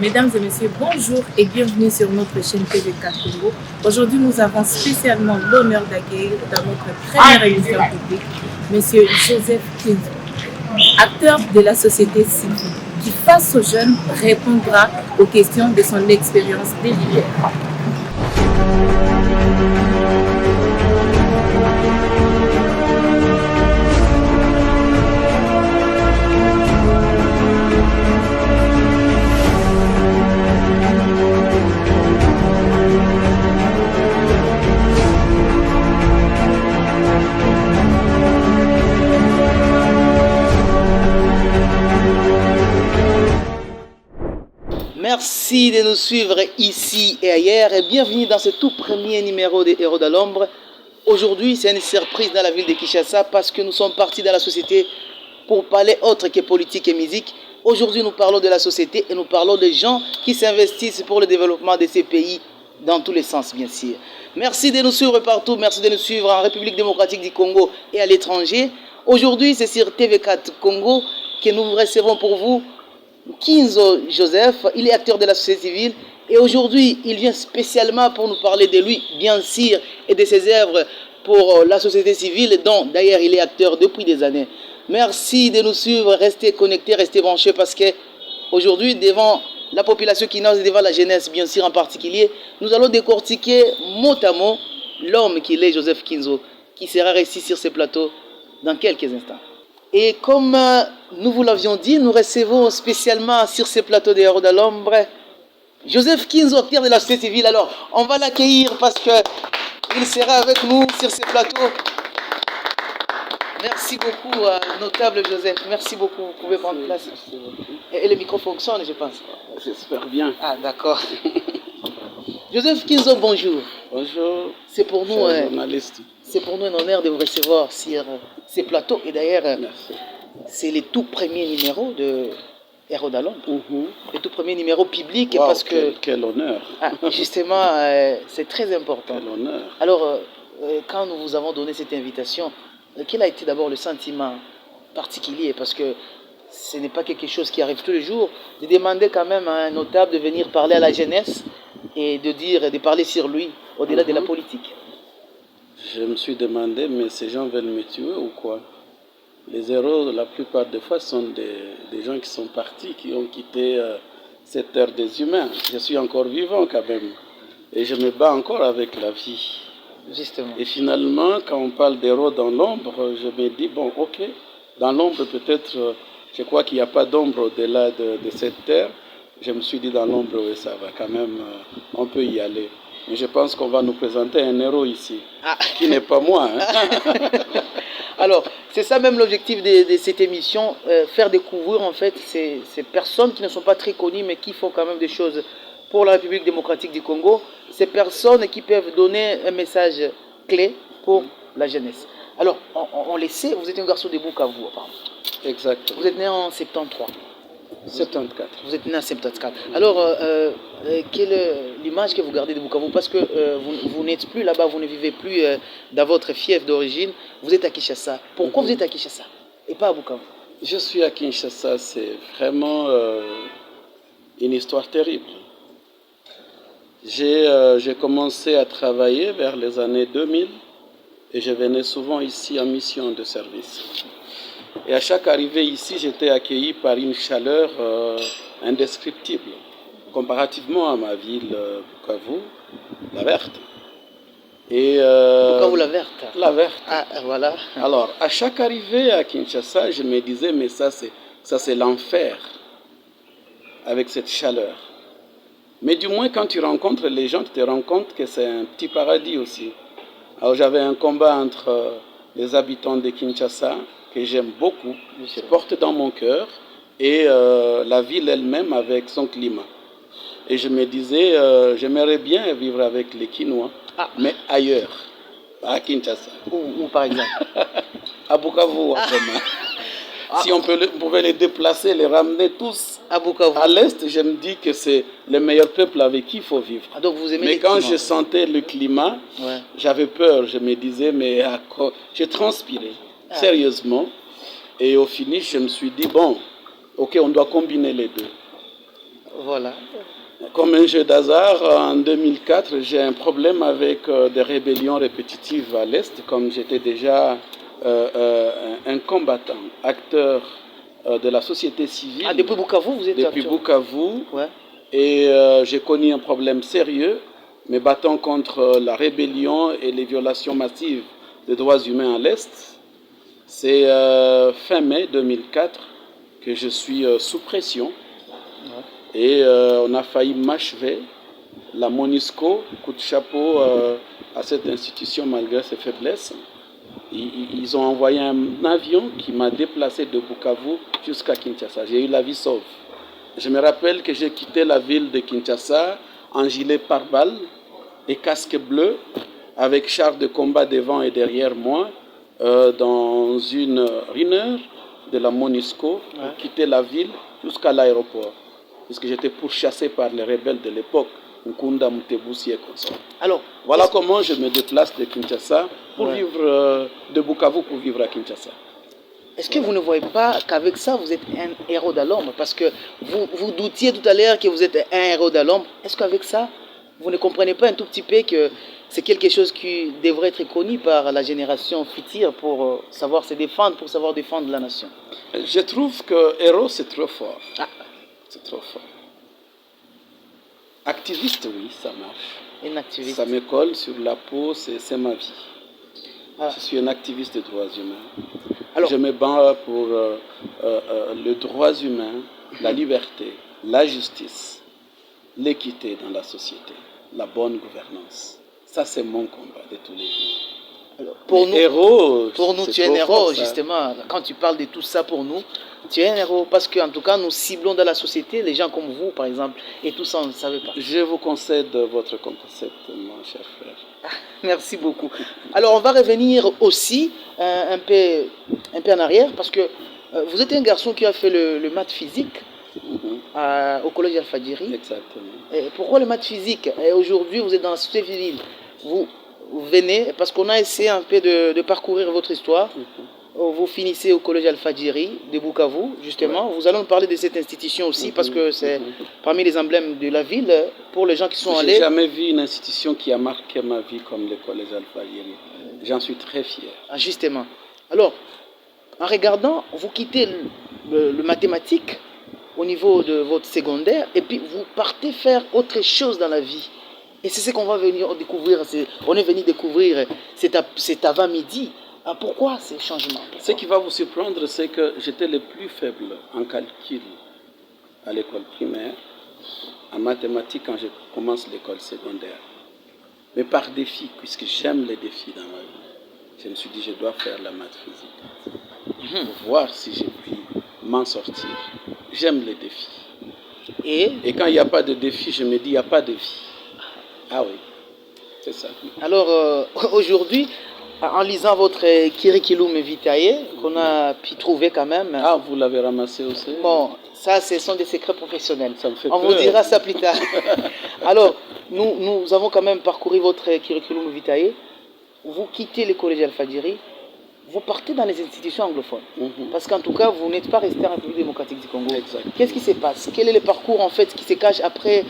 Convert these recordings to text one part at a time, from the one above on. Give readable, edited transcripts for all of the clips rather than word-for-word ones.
Mesdames et messieurs, bonjour et bienvenue sur notre chaîne TV4 Congo. Aujourd'hui, nous avons spécialement l'honneur d'accueillir dans notre première émission publique Monsieur Joseph Kinzo, acteur de la société civile, qui face aux jeunes répondra aux questions de son expérience de leader. Merci de nous suivre ici et ailleurs et bienvenue dans ce tout premier numéro des Héros de l'Ombre. Aujourd'hui, c'est une surprise dans la ville de Kinshasa parce que nous sommes partis dans la société pour parler autre que politique et musique. Aujourd'hui, nous parlons de la société et nous parlons des gens qui s'investissent pour le développement de ces pays dans tous les sens, bien sûr. Merci de nous suivre partout, merci de nous suivre en République démocratique du Congo et à l'étranger. Aujourd'hui, c'est sur TV4 Congo que nous recevons pour vous Kinzo Joseph. Il est acteur de la société civile et aujourd'hui il vient spécialement pour nous parler de lui, bien sûr, et de ses œuvres pour la société civile, dont d'ailleurs il est acteur depuis des années. Merci de nous suivre, restez connectés, restez branchés parce que aujourd'hui, devant la population qui et devant la jeunesse bien sûr en particulier, nous allons décortiquer mot à mot l'homme qu'il est, Joseph Kinzo, qui sera récit sur ce plateau dans quelques instants. Et comme nous vous l'avions dit, nous recevons spécialement sur ce plateau des Héros de l'Ombre Joseph Kinzo, acteur de la société civile. Alors, on va l'accueillir parce qu'il sera avec nous sur ce plateau. Merci beaucoup, notable Joseph. Merci beaucoup. Vous pouvez prendre place. Et le micro fonctionne, je pense. J'espère bien. Ah, d'accord. Joseph Kinzo, bonjour. Bonjour. C'est pour nous, journaliste. C'est pour nous un honneur de vous recevoir sur ces plateaux. Et d'ailleurs, c'est le tout premier numéro de Héros de l'Ombre. Le tout premier numéro public. Wow, parce que quel honneur. Justement, c'est très important. Quel honneur. Alors, quand nous vous avons donné cette invitation, quel a été d'abord le sentiment particulier? Parce que ce n'est pas quelque chose qui arrive tous les jours. De demander quand même à un notable de venir parler à la jeunesse et de parler sur lui, au-delà de la politique. Je me suis demandé, mais ces gens veulent me tuer ou quoi? Les héros, la plupart des fois, sont des gens qui sont partis, qui ont quitté cette terre des humains. Je suis encore vivant quand même. Et je me bats encore avec la vie. Justement. Et finalement, quand on parle d'héros dans l'ombre, je me dis, bon, ok, dans l'ombre peut-être, je crois qu'il n'y a pas d'ombre au-delà de cette terre. Je me suis dit dans l'ombre, oui, ça va quand même, on peut y aller. Mais je pense qu'on va nous présenter un héros ici, qui n'est pas moi. Alors, c'est ça même l'objectif de cette émission, faire découvrir en fait ces personnes qui ne sont pas très connues, mais qui font quand même des choses pour la République démocratique du Congo. Ces personnes qui peuvent donner un message clé pour la jeunesse. Alors, on le sait, vous êtes un garçon de Bukavu, apparemment. Exactement. Vous êtes né en 73. 74. Vous êtes né en 74. Alors, quelle est l'image que vous gardez de Bukavu? Parce que vous n'êtes plus là-bas, vous ne vivez plus dans votre fief d'origine. Vous êtes à Kinshasa. Pourquoi vous êtes à Kinshasa et pas à Bukavu? Je suis à Kinshasa, c'est vraiment une histoire terrible. J'ai commencé à travailler vers les années 2000 et je venais souvent ici en mission de service. Et à chaque arrivée ici, j'étais accueilli par une chaleur indescriptible, comparativement à ma ville Bukavu, la Verte. Et Bukavu, la Verte. La Verte. Ah, voilà. Alors, à chaque arrivée à Kinshasa, je me disais, mais ça c'est l'enfer, avec cette chaleur. Mais du moins, quand tu rencontres les gens, tu te rends compte que c'est un petit paradis aussi. Alors, j'avais un combat entre les habitants de Kinshasa, que j'aime beaucoup, je porte dans mon cœur, et la ville elle-même avec son climat. Et je me disais, j'aimerais bien vivre avec les Kinois, mais ailleurs, pas à Kinshasa. Où par exemple? À Bukavu, à Goma. Si on pouvait les déplacer, les ramener tous à Bukavu. À l'Est, je me dis que c'est le meilleur peuple avec qui il faut vivre. Donc vous aimez mais quand je sentais le climat, j'avais peur. Je me disais, mais je transpirais, sérieusement. Et au finish, je me suis dit, bon, ok, on doit combiner les deux. Voilà. Comme un jeu d'hasard, en 2004, j'ai un problème avec des rébellions répétitives à l'Est, comme j'étais déjà un combattant, acteur de la société civile. Ah, depuis Bukavu, vous êtes Depuis acteur. Bukavu. Ouais. Et j'ai connu un problème sérieux, me battant contre la rébellion et les violations massives des droits humains à l'Est. C'est fin mai 2004 que je suis sous pression. Ouais. Et on a failli m'achever. La MONUSCO, coup de chapeau à cette institution malgré ses faiblesses. Ils ont envoyé un avion qui m'a déplacé de Bukavu jusqu'à Kinshasa. J'ai eu la vie sauve. Je me rappelle que j'ai quitté la ville de Kinshasa en gilet pare-balles et casque bleu, avec char de combat devant et derrière moi, dans une heure de la MONUSCO, pour quitter la ville jusqu'à l'aéroport, puisque j'étais pourchassé par les rebelles de l'époque, Nkunda, Mutebusi et consorts. Alors, voilà comment je me déplace de Kinshasa pour vivre, de Bukavu pour vivre à Kinshasa. Est-ce que vous ne voyez pas qu'avec ça, vous êtes un héros de l'ombre? Parce que vous doutiez tout à l'heure que vous êtes un héros de l'ombre. Est-ce qu'avec ça, vous ne comprenez pas un tout petit peu que c'est quelque chose qui devrait être connu par la génération future pour savoir se défendre, pour savoir défendre la nation? Je trouve que héros, c'est trop fort. Ah. C'est trop fort. Activiste, oui, ça marche. Un activiste. Ça me colle sur la peau, c'est ma vie. Ah. Je suis un activiste des droits humains. Alors, je me bats pour les droits humains, la liberté, la justice, l'équité dans la société, la bonne gouvernance. Ça, c'est mon combat de tous les jours. Alors, pour nous, tu es un héros, justement. Quand tu parles de tout ça pour nous, tu es un héros parce qu'en tout cas, nous ciblons dans la société les gens comme vous, par exemple, et tout ça, on ne savait pas. Je vous concède votre concept, mon cher frère. Merci beaucoup. Alors, on va revenir aussi un peu en arrière parce que vous êtes un garçon qui a fait le maths physique au collège Al-Fadjiri. Exactement. Et pourquoi le maths physique? Et aujourd'hui, vous êtes dans la société civile. Vous venez, parce qu'on a essayé un peu de parcourir votre histoire. Vous finissez au collège Al-Fadjiri de Bukavu, justement. Vous allez nous parler de cette institution aussi, parce que c'est parmi les emblèmes de la ville pour les gens qui sont allés. Je n'ai jamais vu une institution qui a marqué ma vie comme le collège Al-Fadjiri. J'en suis très fier. Ah, justement. Alors, en regardant, vous quittez le mathématique au niveau de votre secondaire, et puis vous partez faire autre chose dans la vie. Et c'est ce qu'on va venir découvrir. On est venu découvrir cet avant-midi. Ah, pourquoi ces changements? Ce qui va vous surprendre, c'est que j'étais le plus faible en calcul à l'école primaire, en mathématiques quand je commence l'école secondaire. Mais par défi, puisque j'aime les défis dans ma vie, je me suis dit je dois faire la maths physique pour voir si je puis m'en sortir. J'aime les défis. Et quand il n'y a pas de défi, je me dis il n'y a pas de vie. Ah oui, c'est ça. Alors aujourd'hui, en lisant votre curriculum vitae, qu'on a pu trouver quand même. Ah, vous l'avez ramassé aussi? Bon, ça, ce sont des secrets professionnels. Ça me fait On peur. vous dira ça plus tard. Alors, nous avons quand même parcouru votre curriculum vitae. Vous quittez le collège Al-Fadjiri, vous partez dans les institutions anglophones. Parce qu'en tout cas, vous n'êtes pas resté en République démocratique du Congo. Qu'est-ce qui se passe? Quel est le parcours en fait qui se cache après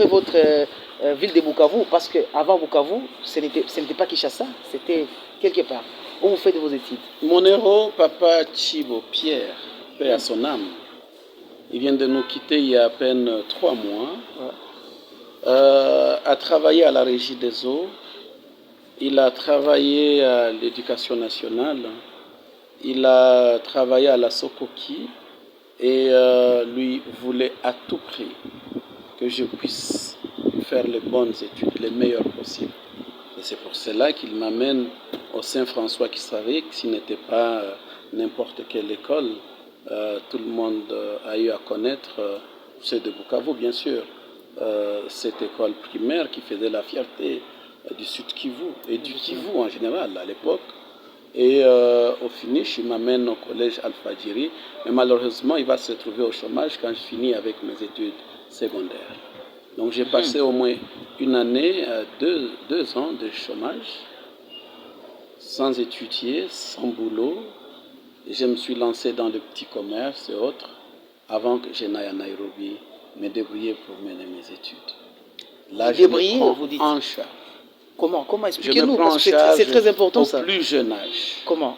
votre ville de Bukavu? Parce qu'avant Bukavu, ce n'était pas Kinshasa, c'était quelque part. Où vous faites vos études? Mon héros, Papa Chibo Pierre, paix à son âme, il vient de nous quitter il y a à peine 3 mois, a travaillé à la Régie des eaux. Il a travaillé à l'Éducation nationale, il a travaillé à la Sokoki et lui voulait à tout prix que je puisse faire les bonnes études, les meilleures possibles. Et c'est pour cela qu'il m'amène au Saint-François qui savait que ce n'était pas n'importe quelle école. Tout le monde a eu à connaître, c'est de Bukavu bien sûr, cette école primaire qui faisait la fierté du Sud Kivu et du Kivu en général à l'époque. Et au finish, il m'amène au collège Al-Fadjiri. Mais malheureusement, il va se retrouver au chômage quand je finis avec mes études secondaires. Donc j'ai passé au moins une année, 2 ans de chômage, sans étudier, sans boulot. Et je me suis lancé dans le petit commerce et autres, avant que je n'aille à Nairobi me débrouiller pour mener mes études. Là, Débrouiller, je me prends vous dites. en charge. Comment Je me expliquez-nous, prends en parce que charge c'est très important au ça. plus jeune âge. Comment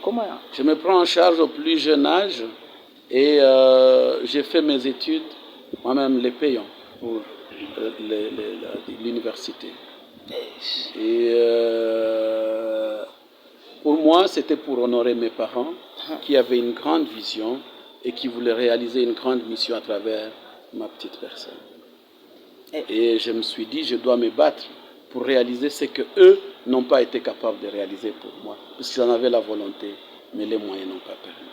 Je me prends en charge au plus jeune âge et j'ai fait mes études, moi-même les payant pour l'université. Et pour moi, c'était pour honorer mes parents qui avaient une grande vision et qui voulaient réaliser une grande mission à travers ma petite personne. Et je me suis dit, je dois me battre pour réaliser ce que eux n'ont pas été capables de réaliser pour moi, puisqu'ils en avaient la volonté, mais les moyens n'ont pas permis.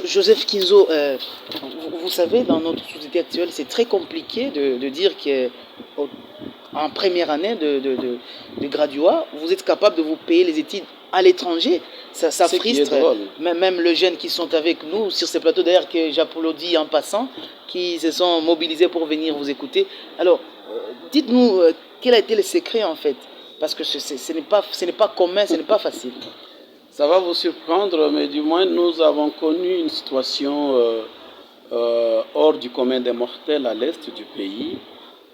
Joseph Kinzo, vous savez, dans notre société actuelle, c'est très compliqué de dire qu'en première année de graduat, vous êtes capable de vous payer les études à l'étranger. Ça frustre même les jeunes qui sont avec nous sur ces plateaux, d'ailleurs, que j'applaudis en passant, qui se sont mobilisés pour venir vous écouter. Alors, dites-nous, quel a été le secret en fait? Parce que ce n'est pas commun, ce n'est pas facile. Ça va vous surprendre, mais du moins nous avons connu une situation hors du commun des mortels à l'est du pays.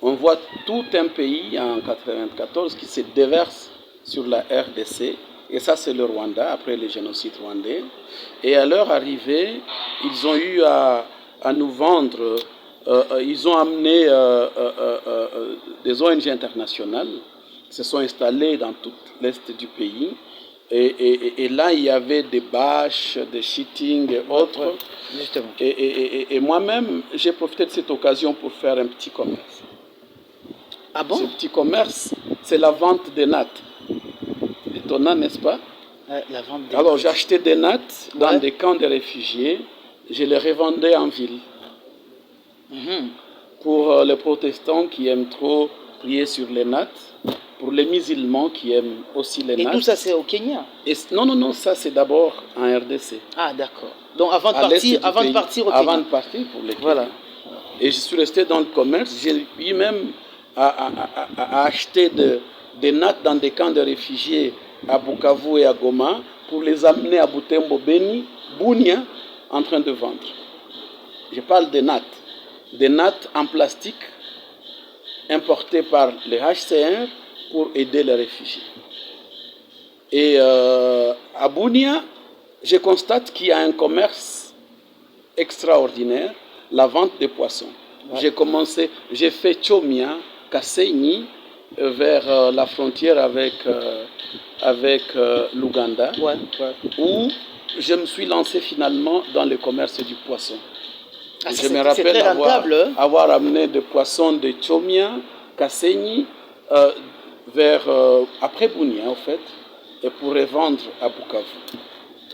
On voit tout un pays en 1994 qui se déverse sur la RDC, et ça c'est le Rwanda, après le génocide rwandais. Et à leur arrivée, ils ont eu à nous vendre, ils ont amené des ONG internationales qui se sont installées dans tout l'est du pays. Et là, il y avait des bâches, des cheatings et autres. Justement. Et moi-même, j'ai profité de cette occasion pour faire un petit commerce. Ah bon? Ce petit commerce, c'est la vente des nattes. Étonnant, n'est-ce pas? La vente des Alors, j'achetais des nattes dans des camps de réfugiés. Je les revendais en ville. Pour les protestants qui aiment trop prier sur les nattes. Pour les musulmans qui aiment aussi les nattes. Et tout ça, c'est au Kenya? Non, ça c'est d'abord en RDC. Ah, d'accord. Donc avant de partir au Kenya. Avant de partir pour les Kenya. Voilà. Et je suis resté dans le commerce. J'ai eu même à acheter des nattes dans des camps de réfugiés à Bukavu et à Goma pour les amener à Butembo, Beni, Bunia, en train de vendre. Je parle des nattes en plastique importées par les HCR pour aider les réfugiés. Et à Bunia, je constate qu'il y a un commerce extraordinaire, la vente de poissons. Ouais. J'ai fait Chomia, Kasenyi, vers la frontière avec l'Ouganda, où je me suis lancé finalement dans le commerce du poisson. Je me rappelle avoir amené des poissons de Chomia, Kasenyi, après Bunia, en fait, et pour revendre à Bukavu.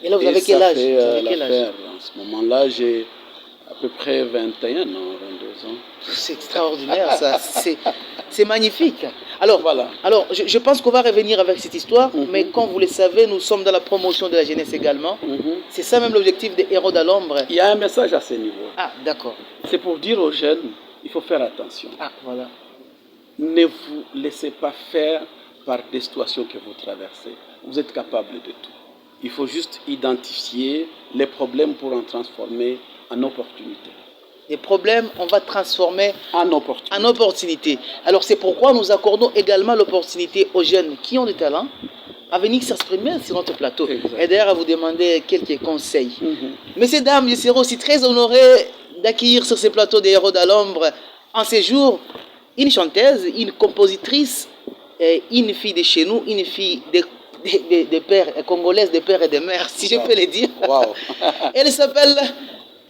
Et là, vous avez quel âge? En ce moment-là, j'ai à peu près 21 ans, 22 ans. C'est extraordinaire, ça. C'est magnifique. Alors, voilà. Alors je pense qu'on va revenir avec cette histoire, mais comme vous le savez, nous sommes dans la promotion de la jeunesse également. C'est ça même l'objectif des Héros de l'Ombre. Il y a un message à ce niveau. Ah, d'accord. C'est pour dire aux jeunes, il faut faire attention. Ah, voilà. Ne vous laissez pas faire par des situations que vous traversez. Vous êtes capable de tout. Il faut juste identifier les problèmes pour en transformer en opportunités. Les problèmes, on va transformer en opportunités. Alors c'est pourquoi nous accordons également l'opportunité aux jeunes qui ont du talent à venir s'exprimer sur notre plateau. Exactement. Et d'ailleurs à vous demander quelques conseils. Messieurs, dames, je serai aussi très honoré d'accueillir sur ce plateau des Héros de l'Ombre en ces jours une chanteuse, une compositrice, une fille de chez nous, une fille des pères, congolaise des pères et des mères, si je peux le dire. Wow. Elle s'appelle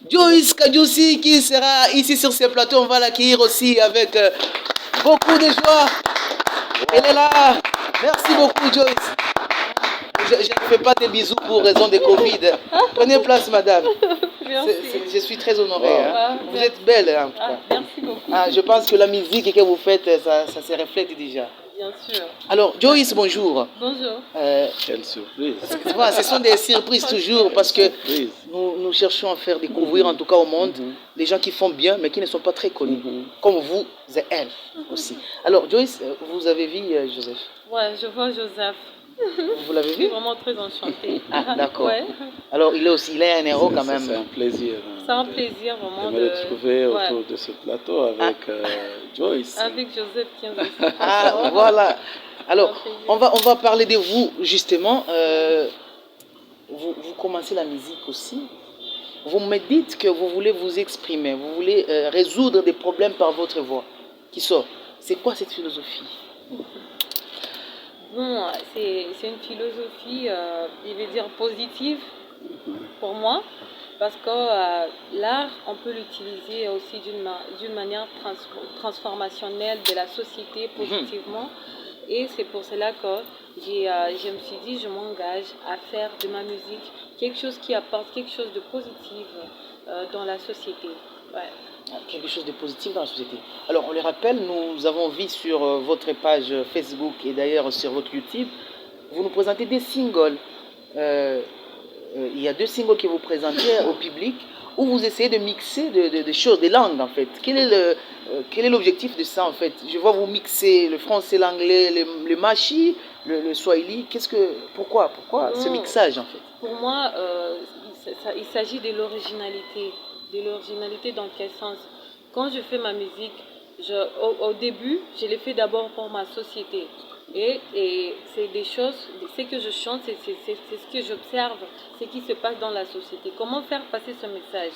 Joyce Kadjoussi, qui sera ici sur ce plateau. On va l'accueillir aussi avec beaucoup de joie. Wow. Elle est là. Merci beaucoup, Joyce. Je ne fais pas des bisous pour raison de Covid. Prenez place, madame. Merci. Je suis très honoré. Wow. Hein. Vous êtes belle, en tout cas. Merci beaucoup. Je pense que la musique que vous faites, ça se reflète déjà. Bien sûr. Alors, Joyce, bonjour. Bonjour. Quelle surprise. Ce sont des surprises toujours, parce que nous cherchons à faire découvrir, en tout cas au monde, des gens qui font bien, mais qui ne sont pas très connus, comme vous et elle aussi. Alors, Joyce, vous avez vu Joseph? Ouais, je vois Joseph. Vous l'avez Je suis vu? vraiment très enchantée. Ah, d'accord. Ouais. Alors, il est un héros quand C'est même. un plaisir. C'est un plaisir de vraiment me retrouver ouais. autour de ce plateau avec Joyce. Avec Joseph qui est Ah, voilà. Alors, on va parler de vous, justement. Vous commencez la musique aussi. Vous me dites que vous voulez vous exprimer, vous voulez résoudre des problèmes par votre voix qui sort. C'est quoi cette philosophie? Bon, c'est une philosophie, je vais dire positive pour moi, parce que l'art, on peut l'utiliser aussi d'une manière transformationnelle de la société positivement. Et c'est pour cela que je me suis dit, je m'engage à faire de ma musique quelque chose qui apporte quelque chose de positif dans la société. Ouais. Quelque chose de positif dans la société. Alors, on les rappelle, nous avons vu sur votre page Facebook et d'ailleurs sur votre YouTube, vous nous présentez des singles. Il y a 2 singles que vous présentez au public où vous essayez de mixer des choses, des langues en fait. Quel est l'objectif de ça en fait? Je vois vous mixer le français, l'anglais, le machi, le swahili. Pourquoi ce mixage en fait? Pour moi, il s'agit de l'originalité. De l'originalité dans quel sens? Quand je fais ma musique, au début, je l'ai fait d'abord pour ma société. Et c'est des choses, ce que je chante, c'est ce que j'observe, ce qui se passe dans la société. Comment faire passer ce message?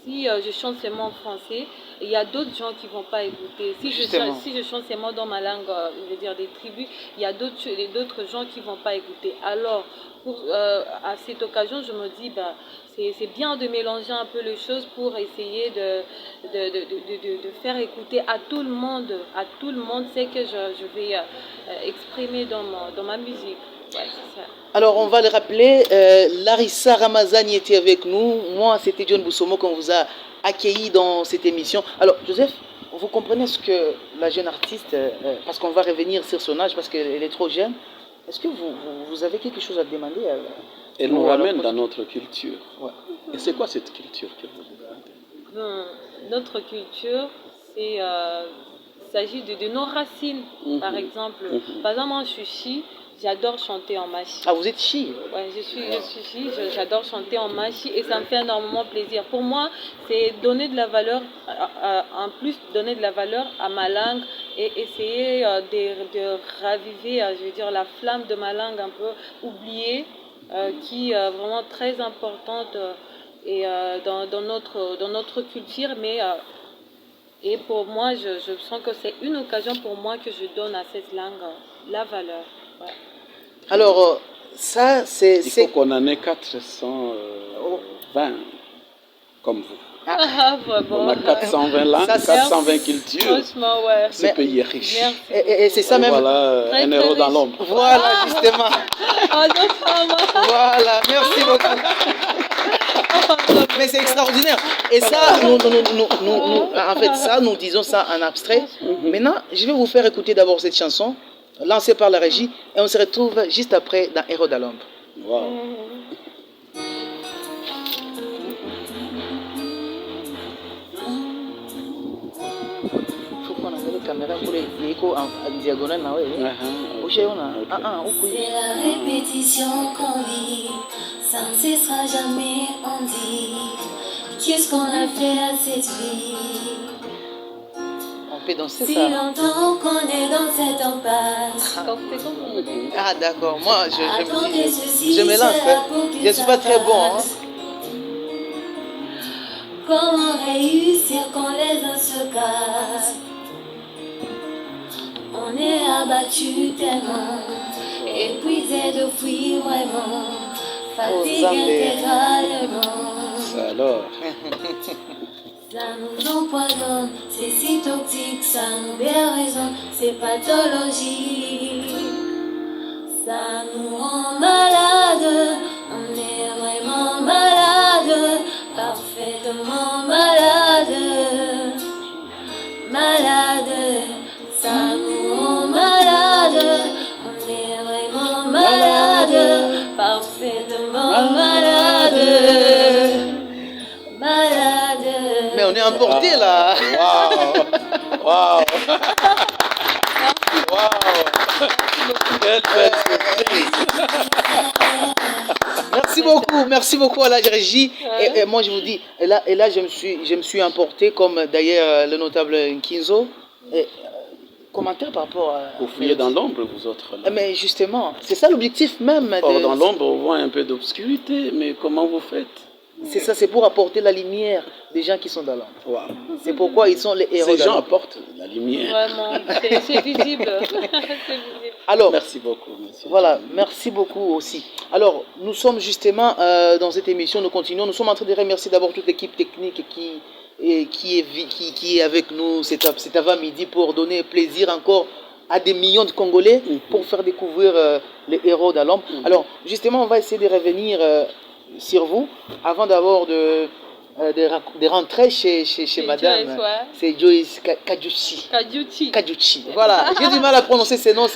Si je chante seulement en français, il y a d'autres gens qui ne vont pas écouter. Si je chante seulement dans ma langue, je veux dire des tribus, il y a d'autres gens qui ne vont pas écouter. Alors, à cette occasion, je me dis, c'est bien de mélanger un peu les choses pour essayer de faire écouter à tout le monde ce que je vais exprimer dans ma musique. Ouais, c'est ça. Alors, on va le rappeler, Larissa Ramazani était avec nous. Moi, c'était John Boussomo qu'on vous a accueilli dans cette émission. Alors, Joseph, vous comprenez ce que la jeune artiste, parce qu'on va revenir sur son âge, parce qu'elle est trop jeune, est-ce que vous avez quelque chose à demander Elle nous ramène dans notre culture. Ouais. Et c'est quoi cette culture que vous regardez? Notre culture, il s'agit de nos racines, par exemple. Par exemple, moi, je suis chi. J'adore chanter en machi. Ah, vous êtes chi? Oui, je suis chi, j'adore chanter en machi et ça me fait énormément plaisir. Pour moi, c'est donner de la valeur, en plus donner de la valeur à ma langue et essayer de raviver, je veux dire, la flamme de ma langue un peu oubliée, qui est vraiment très importante et, dans notre culture, mais et pour moi, je sens que c'est une occasion pour moi que je donne à cette langue la valeur. Ouais. Alors, ça, c'est... Il faut qu'on en ait 420 comme vous. Ah, vraiment. On a 420 langues, 420 cultures. Franchement, ouais. Ce pays est riche. Et c'est ça même. Voilà, un héros dans l'ombre. Voilà, justement. Voilà, merci beaucoup. Mais c'est extraordinaire. Et ça, en fait, ça, nous disons ça en abstrait. Maintenant, je vais vous faire écouter d'abord cette chanson, lancée par la régie, et on se retrouve juste après dans Héros dans l'ombre. Wow. Caméra pour les en diagonale. C'est la répétition qu'on vit, ça ne cessera jamais, on dit. Qu'est-ce qu'on a fait à cette vie? On peut danser si ça. Si longtemps qu'on est dans cette impasse. Ah d'accord, moi je me lance. Je ne suis pas très bon. Hein. Comment réussir quand les uns se cassent? On est abattu tellement, épuisé de fuir vraiment, fatigue intégralement. Ça alors. Ça nous empoisonne, c'est si toxique, ça nous déraisonne, c'est pathologique. Ça nous rend malade, on est vraiment malade, parfaitement malade, malade. Ça nous rend malade, on est vraiment malade, parfaitement malade, malade. Mais on est emporté là. Waouh, waouh, waouh. belle surprise. Merci beaucoup à la régie. Et moi je vous dis, et là je me suis emporté comme d'ailleurs le notable Nkinzo. Commentaire par rapport à... Vous fouillez dans l'ombre, vous autres là. Mais justement, c'est ça l'objectif même. Or, dans l'ombre, on voit un peu d'obscurité, mais comment vous faites? C'est ça, c'est pour apporter la lumière des gens qui sont dans l'ombre. Wow. C'est pourquoi ils sont les héros. Ces gens apportent la lumière. Vraiment, c'est visible. C'est visible. Alors, merci beaucoup, monsieur. Voilà, merci beaucoup aussi. Alors, nous sommes justement dans cette émission, nous continuons. Nous sommes en train de remercier d'abord toute l'équipe technique qui est avec nous cet avant-midi pour donner plaisir encore à des millions de Congolais pour faire découvrir les héros d'Alombe. Alors, justement, on va essayer de revenir sur vous avant d'abord de rentrer chez madame. C'est Joyce Kadjouchi. Voilà, j'ai du mal à prononcer ces noms.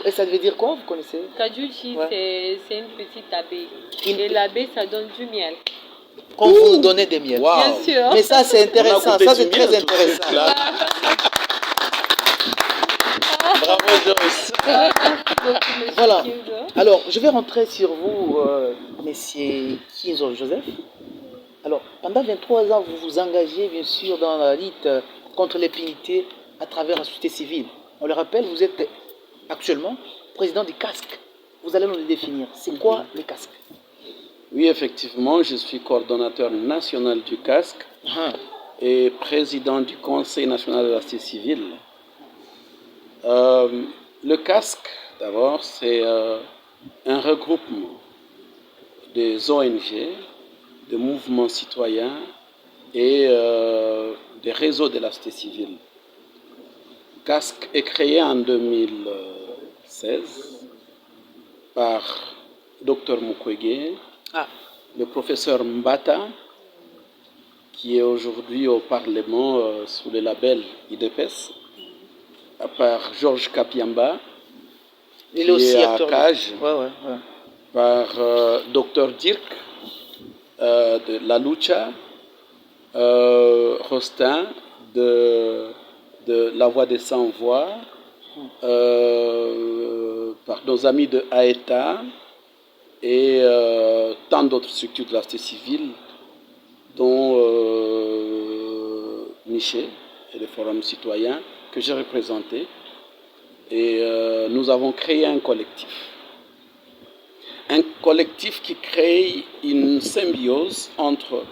Et ça veut dire quoi, vous connaissez? Kadjouchi, c'est une petite abeille. Et l'abeille, ça donne du miel. Quand vous nous donnez des miels. Wow. Bien sûr. Mais ça, c'est intéressant. Ça, c'est très intéressant. Bravo, Joyce. Voilà. Alors, je vais rentrer sur vous, Monsieur Kinzo Joseph. Alors, pendant 23 ans, vous vous engagez, bien sûr, dans la lutte contre l'impunité à travers la société civile. On le rappelle, vous êtes actuellement président du casque. Vous allez nous le définir. C'est quoi les casques? Oui, effectivement, je suis coordonnateur national du casque et président du Conseil national de la société civile. Le casque, d'abord, c'est un regroupement des ONG, des mouvements citoyens et des réseaux de la société civile. Casque est créé en 2016 par Dr Mukwege, le professeur Mbata, qui est aujourd'hui au Parlement sous le label IDPS, par Georges Kapiamba, qui est à Cage, par Dr Dirk de La Lucha, Rostin de La Voix des Sans Voix, par nos amis de AETA, et tant d'autres structures de la société civile, dont Miché et le Forum citoyen que j'ai représenté. Et nous avons créé un collectif. Un collectif qui crée une symbiose entre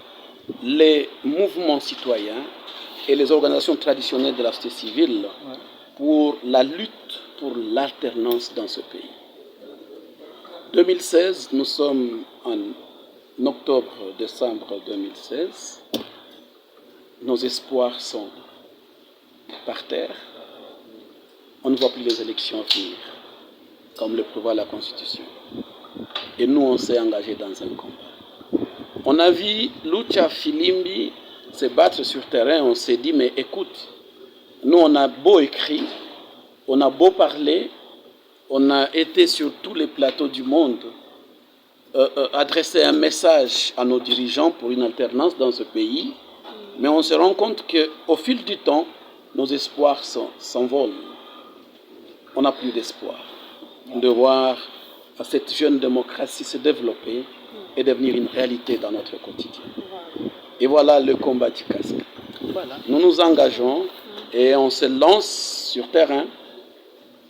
les mouvements citoyens et les organisations traditionnelles de la société civile pour la lutte pour l'alternance dans ce pays. 2016, nous sommes en octobre-décembre 2016. Nos espoirs sont par terre. On ne voit plus les élections venir, comme le prévoit la Constitution. Et nous, on s'est engagé dans un combat. On a vu Lucha Filimbi se battre sur terrain. On s'est dit, mais écoute, nous, on a beau écrire, on a beau parler, on a été sur tous les plateaux du monde, adresser un message à nos dirigeants pour une alternance dans ce pays, mais on se rend compte qu'au fil du temps, nos espoirs s'envolent. On n'a plus d'espoir de voir cette jeune démocratie se développer et devenir une réalité dans notre quotidien. Et voilà le combat du casque. Nous nous engageons et on se lance sur terrain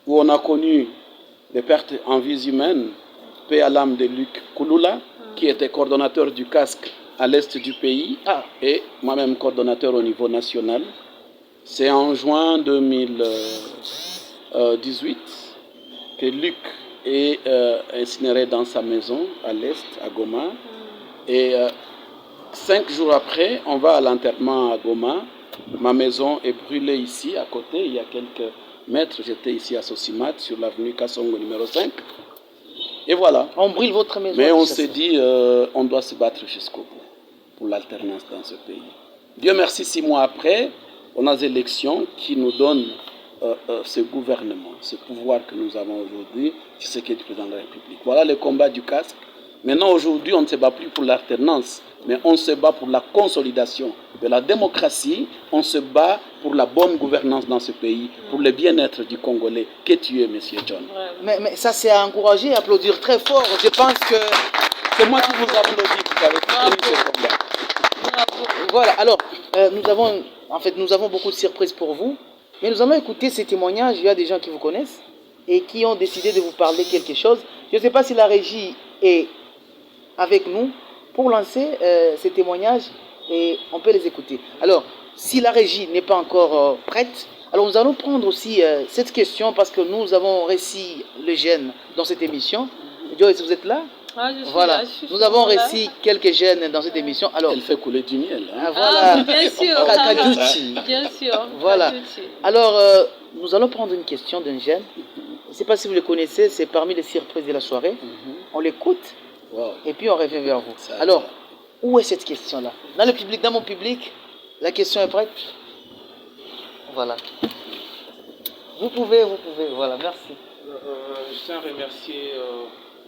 où on a connu des pertes en vies humaines, paix à l'âme de Luc Kouloula, qui était coordonnateur du casque à l'est du pays, et moi-même coordonnateur au niveau national. C'est en juin 2018 que Luc est incinéré dans sa maison à l'est, à Goma. Et 5 jours après, on va à l'enterrement à Goma. Ma maison est brûlée ici, à côté, il y a quelques mètres. J'étais ici à Sosimat, sur l'avenue Kassongo numéro 5. Et voilà. On brûle votre maison. Mais on s'est dit, on doit se battre jusqu'au bout pour l'alternance dans ce pays. Dieu merci, 6 mois après, on a des élections qui nous donnent ce gouvernement, ce pouvoir que nous avons aujourd'hui, c'est ce qui est du président de la République. Voilà le combat du casque. Maintenant, aujourd'hui, on ne se bat plus pour l'alternance, mais on se bat pour la consolidation de la démocratie, on se bat pour la bonne gouvernance dans ce pays, pour le bien-être du Congolais que tu es, M. John. Mais ça, c'est à encourager, à applaudir très fort. Je pense que c'est moi qui vous applaudis pour avez tenu ce combat. Voilà, alors, nous avons beaucoup de surprises pour vous, mais nous allons écouter ces témoignages. Il y a des gens qui vous connaissent et qui ont décidé de vous parler quelque chose. Je ne sais pas si la régie est avec nous pour lancer ces témoignages et on peut les écouter. Alors, si la régie n'est pas encore prête, alors nous allons prendre aussi cette question parce que nous avons réussi le gène dans cette émission. Joyce, vous êtes là? Voilà, nous avons réussi quelques jeunes dans cette émission. Alors, elle fait couler du miel. Hein? Voilà. Bien sûr. Bien sûr. Voilà. Alors, nous allons prendre une question d'un jeune. Je ne sais pas si vous le connaissez, c'est parmi les surprises de la soirée. On l'écoute et puis on revient vers vous. Alors, où est cette question-là? Dans le public, dans mon public, la question est prête? Voilà. Vous pouvez, voilà, merci. Je tiens à remercier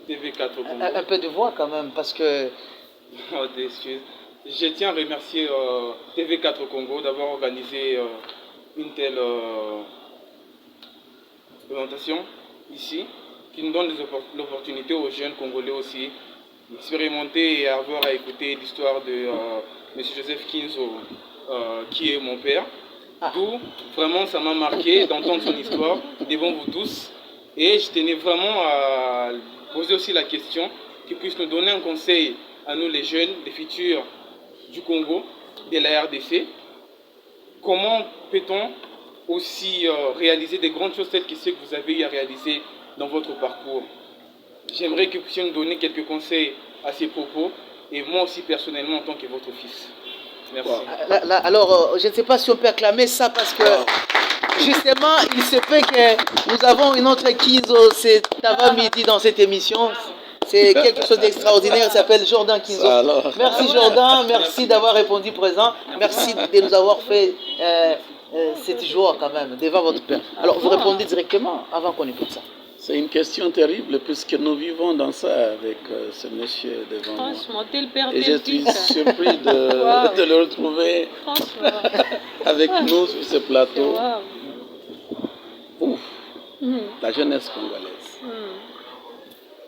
TV4 Congo. Un peu de voix quand même, parce que... Oh, excuse. Je tiens à remercier TV4 Congo d'avoir organisé une telle présentation ici, qui nous donne l'opportunité aux jeunes Congolais aussi d'expérimenter et avoir à écouter l'histoire de M. Joseph Kinzo, qui est mon père. D'où, vraiment, ça m'a marqué d'entendre son histoire devant vous tous. Et je tenais vraiment à poser aussi la question qu'il puisse nous donner un conseil à nous les jeunes, les futurs du Congo, de la RDC. Comment peut-on aussi réaliser des grandes choses telles que ce que vous avez eu à réaliser dans votre parcours? J'aimerais que vous puissiez nous donner quelques conseils à ces propos, et moi aussi personnellement en tant que votre fils. Merci. Alors, je ne sais pas si on peut acclamer ça parce que justement, il se peut que nous avons une autre Kinzo, c'est Tava Midi dans cette émission. C'est quelque chose d'extraordinaire, il s'appelle Jordan Kinzo. Merci Jordan, merci d'avoir répondu présent. Merci de nous avoir fait cette joie quand même devant votre père. Alors, vous répondez directement avant qu'on écoute ça. C'est une question terrible puisque nous vivons dans ça avec ce monsieur devant moi. Franchement, t'es le père et je suis surpris de le retrouver avec nous sur ce plateau. Ouf, la jeunesse congolaise.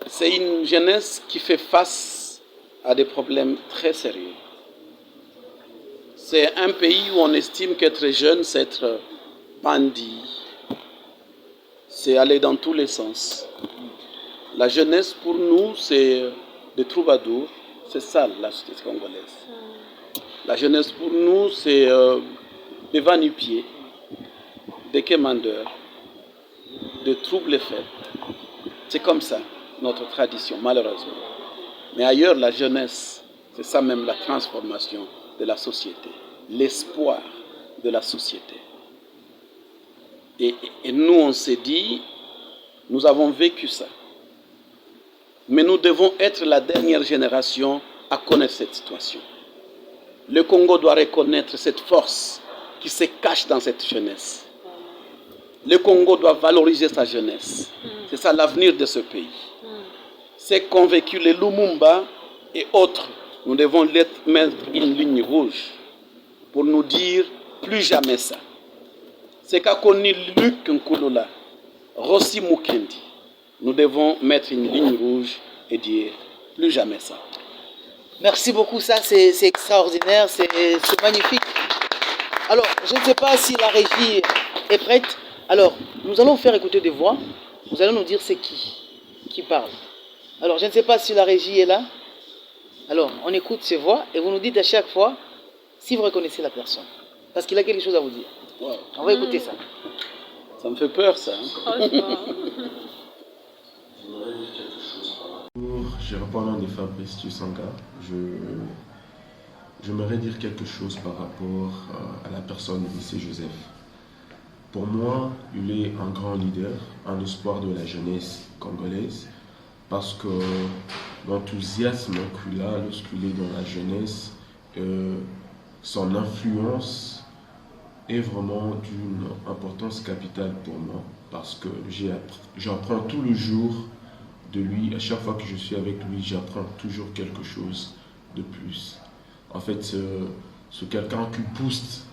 C'est une jeunesse qui fait face à des problèmes très sérieux. C'est un pays où on estime qu'être jeune, c'est être bandit. C'est aller dans tous les sens. La jeunesse, pour nous, c'est des troubadours. C'est ça, la société congolaise. La jeunesse, pour nous, c'est des va-nu-pieds, des quémandeurs, des troubles faits. C'est comme ça, notre tradition, malheureusement. Mais ailleurs, la jeunesse, c'est ça même la transformation de la société, l'espoir de la société. Et nous, on s'est dit, nous avons vécu ça. Mais nous devons être la dernière génération à connaître cette situation. Le Congo doit reconnaître cette force qui se cache dans cette jeunesse. Le Congo doit valoriser sa jeunesse. C'est ça l'avenir de ce pays. C'est convaincu les Lumumba et autres, nous devons mettre une ligne rouge pour nous dire plus jamais ça. C'est qu'a connu Luc Nkulula, Rossi Mukendi. Nous devons mettre une ligne rouge et dire plus jamais ça. Merci beaucoup, ça c'est extraordinaire, c'est magnifique. Alors, je ne sais pas si la régie est prête. Alors, nous allons faire écouter des voix. Vous allez nous dire c'est qui parle. Alors, je ne sais pas si la régie est là. Alors, on écoute ces voix et vous nous dites à chaque fois si vous reconnaissez la personne. Parce qu'il a quelque chose à vous dire. Wow. On va écouter ça. Ça me fait peur, ça. Je réponds à des Fabrice Tussanga. J'aimerais dire quelque chose par rapport à la personne de M. Joseph. Pour moi, il est un grand leader, un espoir de la jeunesse congolaise, parce que l'enthousiasme qu'il a lorsqu'il est dans la jeunesse, son influence est vraiment d'une importance capitale pour moi, parce que j'apprends tous les jours de lui. À chaque fois que je suis avec lui, j'apprends toujours quelque chose de plus. En fait, c'est quelqu'un qui pousse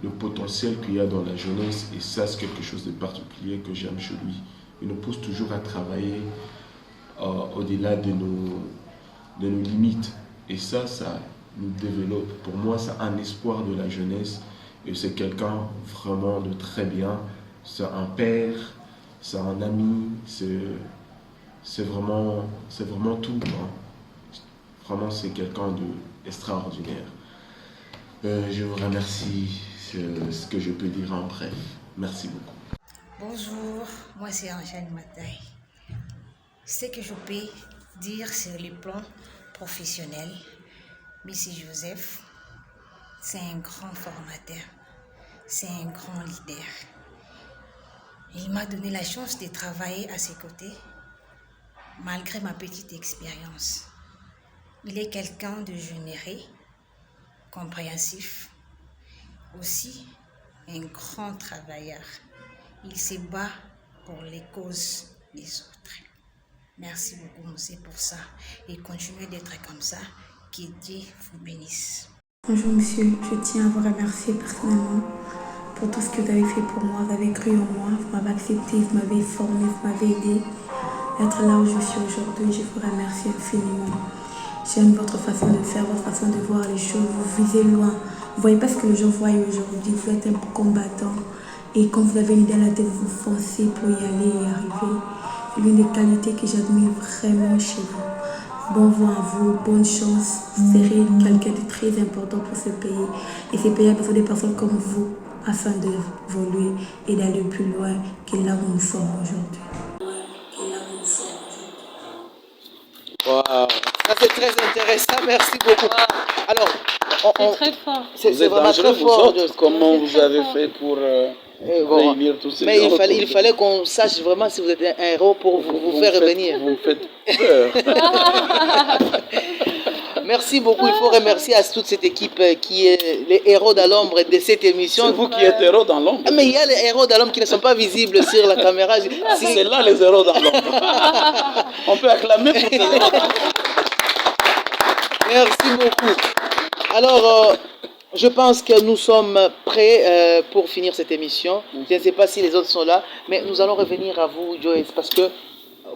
le potentiel qu'il y a dans la jeunesse, et ça c'est quelque chose de particulier que j'aime chez lui. Il nous pousse toujours à travailler au-delà de nos limites, et ça nous développe. Pour moi, c'est un espoir de la jeunesse, et c'est quelqu'un vraiment de très bien. C'est un père, c'est un ami, c'est vraiment tout, hein. Vraiment, c'est quelqu'un d'extraordinaire. Je vous remercie, c'est ce que je peux dire en bref. Merci beaucoup. Bonjour, moi c'est Angèle Mataille. Ce que je peux dire sur le plan professionnel, M. Joseph, c'est un grand formateur, c'est un grand leader. Il m'a donné la chance de travailler à ses côtés, malgré ma petite expérience. Il est quelqu'un de généreux, compréhensif, aussi un grand travailleur. Il se bat pour les causes des autres. Merci beaucoup, monsieur, pour ça. Et continuez d'être comme ça. Que Dieu vous bénisse. Bonjour, monsieur. Je tiens à vous remercier personnellement pour tout ce que vous avez fait pour moi. Vous avez cru en moi, vous m'avez accepté, vous m'avez formé, vous m'avez aidé à être là où je suis aujourd'hui. Je vous remercie infiniment. J'aime votre façon de faire, votre façon de voir les choses. Vous visez loin. Vous ne voyez pas ce que les gens voient aujourd'hui. Vous êtes un combattant. Et quand vous avez une idée à la tête, vous foncez pour y aller et y arriver. C'est l'une des qualités que j'admire vraiment chez vous. Bon vent à vous, bonne chance. Vous serez quelqu'un de très important pour ce pays. Et ce pays a besoin de personnes comme vous afin d'évoluer et d'aller plus loin que là où nous sommes aujourd'hui. Wow. Ça c'est très intéressant, merci beaucoup. Alors, c'est très fort. C'est vraiment très fort. Comment vous avez fait pour réunir tous ces gens? Mais il fallait qu'on sache vraiment si vous êtes un héros pour vous faire revenir. Vous me faites peur. Merci beaucoup. Il faut remercier à toute cette équipe qui est les héros dans l'ombre de cette émission. C'est vous qui êtes héros dans l'ombre. Mais il y a les héros dans l'ombre qui ne sont pas visibles sur la caméra. C'est là les héros dans l'ombre. On peut acclamer pour ces héros. Merci beaucoup. Alors, je pense que nous sommes prêts pour finir cette émission. Je ne sais pas si les autres sont là, mais nous allons revenir à vous, Joyce, parce que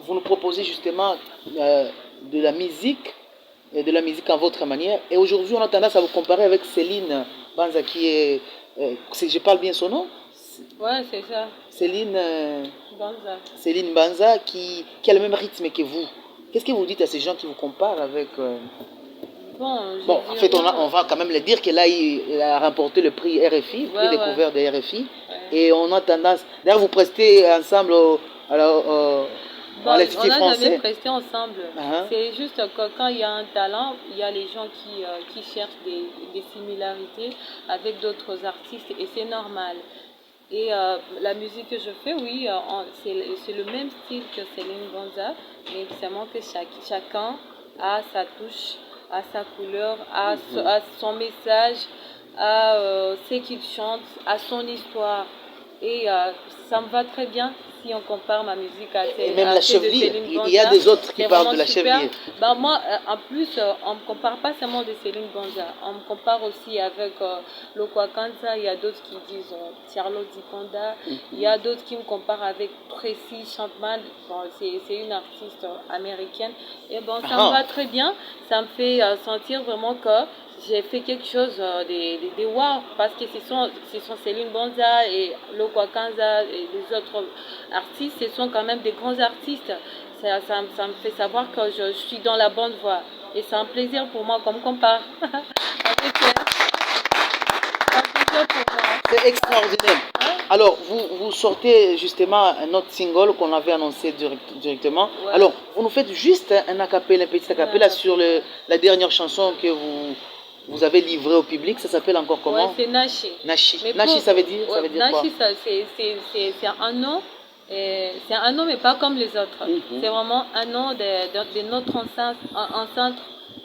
vous nous proposez justement de la musique à votre manière. Et aujourd'hui, on a tendance à vous comparer avec Céline Banza, qui est... je parle bien son nom? Ouais, c'est ça. Céline Banza. Céline Banza, qui a le même rythme que vous. Qu'est-ce que vous dites à ces gens qui vous comparent avec... Bon, en fait, on va quand même le dire que là, il a remporté le prix RFI, le prix découvert de RFI. Ouais. Et on a tendance... D'ailleurs, vous prestez ensemble à l'Institut français. On n'a jamais presté ensemble. C'est juste que quand il y a un talent, il y a les gens qui cherchent des similarités avec d'autres artistes, et c'est normal. Et la musique que je fais, oui, c'est le même style que Céline Banza, mais seulement que chacun a sa touche, à sa couleur, à son message, à ce qu'il chante, à son histoire. Et ça me va très bien si on compare ma musique à celle de Céline Banza. Il y a des autres qui parlent de la chevalier. Ben moi, en plus, on ne me compare pas seulement de Céline Banza. On me compare aussi avec Lokwa Kanza. Il y a d'autres qui disent Charlotte Dikonda. Il y a d'autres qui me comparent avec Tracy Chapman. Bon, c'est une artiste américaine. Et bon, ça me va très bien. Ça me fait sentir vraiment que j'ai fait quelque chose de wow, parce que ce sont Céline Banza et Lokwa Kanza et les autres artistes, ce sont quand même des grands artistes. Ça me fait savoir que je suis dans la bonne voie. Et c'est un plaisir pour moi qu'on me compare. C'est extraordinaire. Alors, vous sortez justement un autre single qu'on avait annoncé directement. Ouais. Alors, vous nous faites juste un acapella, un petit acapella sur la dernière chanson que vous avez livrée au public. Ça s'appelle encore comment? Ouais, c'est Nashi. Nashi, ça veut dire quoi? Nashi, c'est un nom. C'est un nom, mais pas comme les autres. C'est vraiment un nom de notre enceinte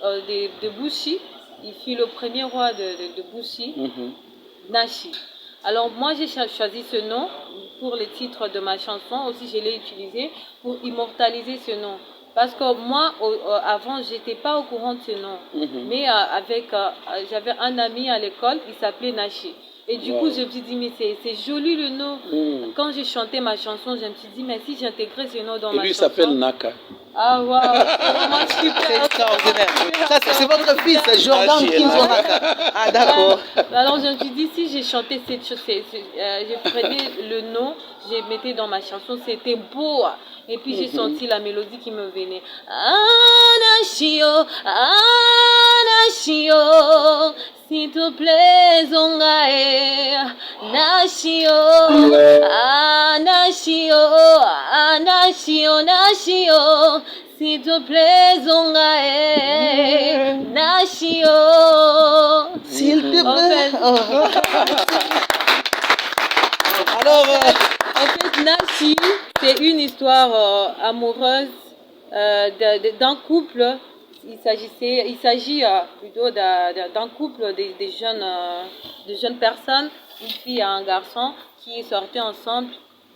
de Bushi. Il fut le premier roi de Bushi, Nashi. Alors moi, j'ai choisi ce nom pour le titre de ma chanson. Aussi, je l'ai utilisé pour immortaliser ce nom. Parce que moi, avant, je n'étais pas au courant de ce nom. Mais j'avais un ami à l'école, il s'appelait Nashi. Et du coup, je me suis dit, mais c'est joli le nom. Quand j'ai chanté ma chanson, je me suis dit, mais si j'intégrais ce nom dans ma chanson. Et lui, il s'appelle Naka. Ah, waouh, c'est vraiment super. C'est extraordinaire. Ça, c'est votre fils, Jordan Kinzo Naka. Ah, d'accord. Alors, je me suis dit, si j'ai chanté cette chose, je prenais le nom, je mettais dans ma chanson, c'était beau. Et puis, j'ai senti la mélodie qui me venait. Anashio, Anashio, s'il te plaît, Zongae, Nashio, Anashio, Anashio, Nashio, s'il te plaît, Zongae, Nashio. S'il te plaît. En fait, alors, en fait, Nashi, c'est une histoire amoureuse d'un couple. Il s'agit plutôt d'un couple de jeunes personnes, une fille et un garçon qui sortaient ensemble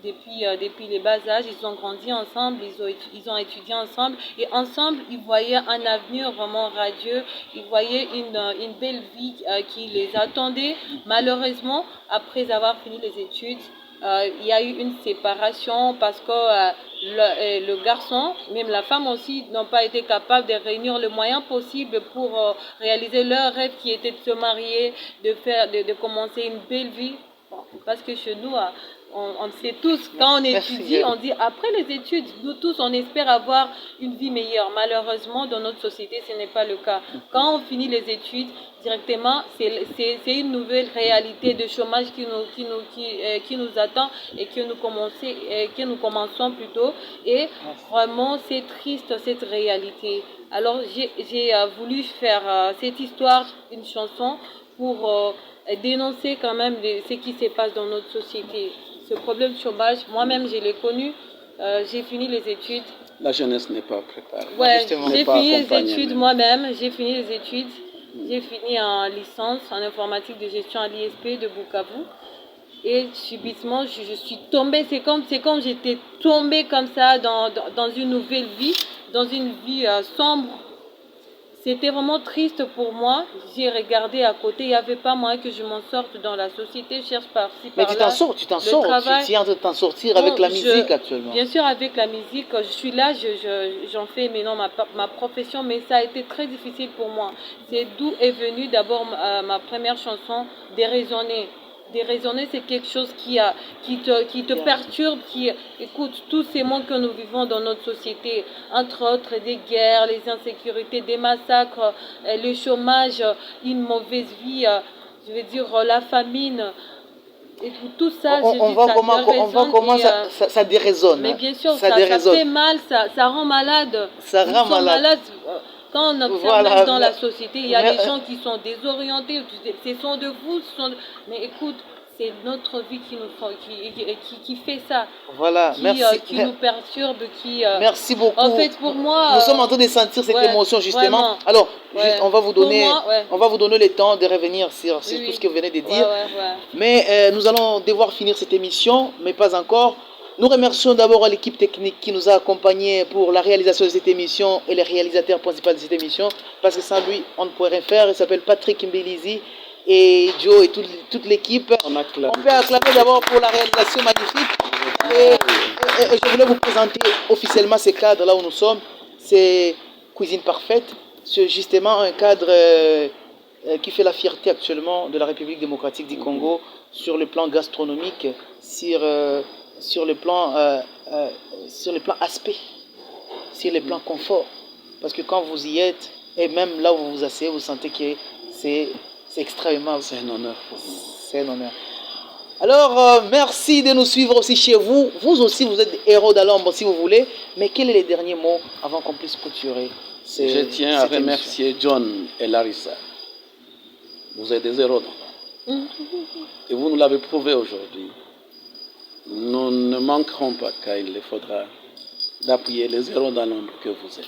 depuis les bas âges. Ils ont grandi ensemble, ils ont étudié ensemble et ensemble ils voyaient un avenir vraiment radieux. Ils voyaient une belle vie qui les attendait. Malheureusement, après avoir fini les études, il y a eu une séparation parce que le garçon, même la femme aussi, n'ont pas été capables de réunir le moyen possible pour réaliser leur rêve qui était de se marier, de commencer une belle vie. Bon, parce que chez nous, on sait tous, quand on étudie, on dit après les études, nous tous, on espère avoir une vie meilleure. Malheureusement, dans notre société, ce n'est pas le cas. Quand on finit les études, directement, c'est une nouvelle réalité de chômage qui nous attend et que nous commençons plutôt. Et vraiment, c'est triste cette réalité. Alors, j'ai voulu faire cette histoire, une chanson, pour dénoncer quand même ce qui se passe dans notre société. Ce problème de chômage, moi-même, je l'ai connu. J'ai fini les études. La jeunesse n'est pas préparée. Ouais, j'ai fini les études moi-même. J'ai fini les études. J'ai fini en licence en informatique de gestion à l'ISP de Bukavu. Et subitement, je suis tombée. C'est comme j'étais tombée comme ça dans une nouvelle vie, dans une vie sombre. C'était vraiment triste pour moi. J'ai regardé à côté. Il n'y avait pas moyen que je m'en sorte dans la société. Je cherche par-ci, par-là. Mais tu t'en sors. Tu es en train de t'en sortir avec la musique actuellement. Bien sûr, avec la musique. Je suis là, j'en fais maintenant ma profession, mais ça a été très difficile pour moi. C'est d'où est venue d'abord ma première chanson, Déraisonner. Déraisonner, c'est quelque chose qui te perturbe, écoute, tous ces mots que nous vivons dans notre société, entre autres des guerres, les insécurités, des massacres, le chômage, une mauvaise vie, je veux dire la famine. Et tout ça, on voit comment ça déraisonne. Mais bien sûr, ça fait mal, ça rend malade. Ça rend malade. Quand on observe même dans la société, il y a des gens qui sont désorientés, ce sont de vous, mais écoute, c'est notre vie qui fait ça. Voilà, merci. Qui nous perturbe, Merci beaucoup. En fait, pour moi... Nous sommes en train de sentir cette émotion, justement. Vraiment. Alors, on va vous donner le temps de revenir sur tout ce que vous venez de dire. Mais nous allons devoir finir cette émission, mais pas encore. Nous remercions d'abord l'équipe technique qui nous a accompagnés pour la réalisation de cette émission et le réalisateur principal de cette émission, parce que sans lui, on ne pourrait rien faire. Il s'appelle Patrick Mbelizi et Joe et toute l'équipe. On peut acclamer d'abord pour la réalisation magnifique. Et je voulais vous présenter officiellement ces cadres là où nous sommes. C'est Cuisine Parfaite. C'est justement un cadre qui fait la fierté actuellement de la République démocratique du Congo sur le plan gastronomique, sur le plan aspect, sur le plan confort. Parce que quand vous y êtes, et même là où vous vous asseyez, vous sentez que c'est extrêmement... C'est un honneur pour nous. C'est un honneur. Alors, merci de nous suivre aussi chez vous. Vous aussi, vous êtes des héros d'Alombre si vous voulez. Mais quel est les derniers mots avant qu'on puisse clôturer Je tiens à remercier John et Larissa. Vous êtes des héros d'Alombre. Et vous nous l'avez prouvé aujourd'hui. Nous ne manquerons pas, car il le faudra, d'appuyer les héros dans l'ombre que vous êtes.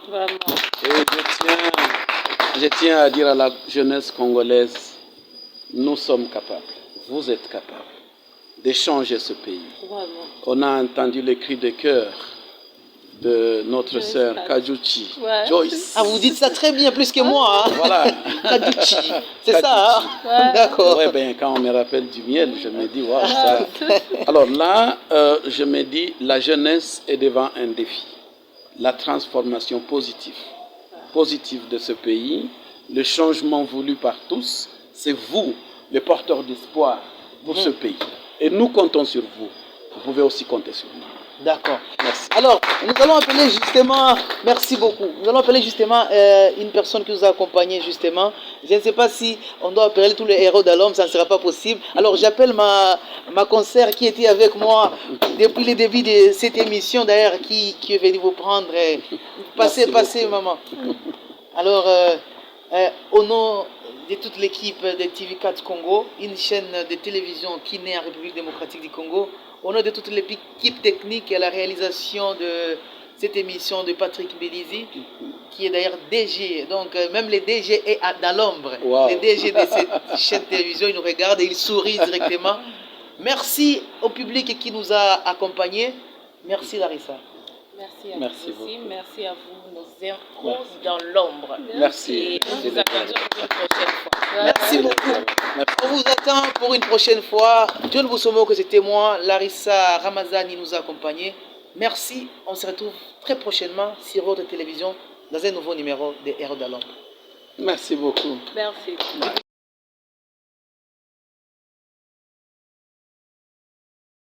Vraiment. Et je tiens à dire à la jeunesse congolaise, nous sommes capables, vous êtes capables de changer ce pays. Vraiment. On a entendu les cris de cœur de notre sœur Kajuchi, Ouais. Joyce. Ah, vous dites ça très bien, plus que moi. Hein. Voilà. Kajuchi. C'est ça, hein? Ouais. D'accord. Ouais, ben, quand on me rappelle du miel, je me dis, waouh, ça. Alors là, je me dis, la jeunesse est devant un défi. La transformation positive de ce pays, le changement voulu par tous, c'est vous, les porteurs d'espoir pour ce pays. Et nous comptons sur vous. Vous pouvez aussi compter sur nous. D'accord. Merci. Alors, nous allons appeler justement, merci beaucoup, nous allons appeler justement une personne qui nous a accompagnés justement. Je ne sais pas si on doit appeler tous les héros d'Alom, ça ne sera pas possible. Alors, j'appelle ma consoeur qui était avec moi depuis le début de cette émission, d'ailleurs, qui est venue vous prendre. Passez, maman. Alors, au nom de toute l'équipe de TV4 Congo, une chaîne de télévision qui naît en République démocratique du Congo, au nom de toute l'équipe technique et à la réalisation de cette émission de Patrick Bélizy, qui est d'ailleurs DG, donc même les DG est dans l'ombre. Wow. Les DG de cette chaîne de télévision, ils nous regardent et ils sourient directement. Merci au public qui nous a accompagnés. Merci Larissa. Merci à Merci vous aussi. beaucoup. Merci à vous, nos héros dans l'ombre. Merci. Et nous vous attendons pour une prochaine fois. Merci beaucoup. On vous attend pour une prochaine fois. John Boussomo, que c'était moi. Larissa Ramazani nous a accompagnés. Merci. On se retrouve très prochainement sur votre télévision dans un nouveau numéro des Héros de l'Ombre. Merci beaucoup. Merci.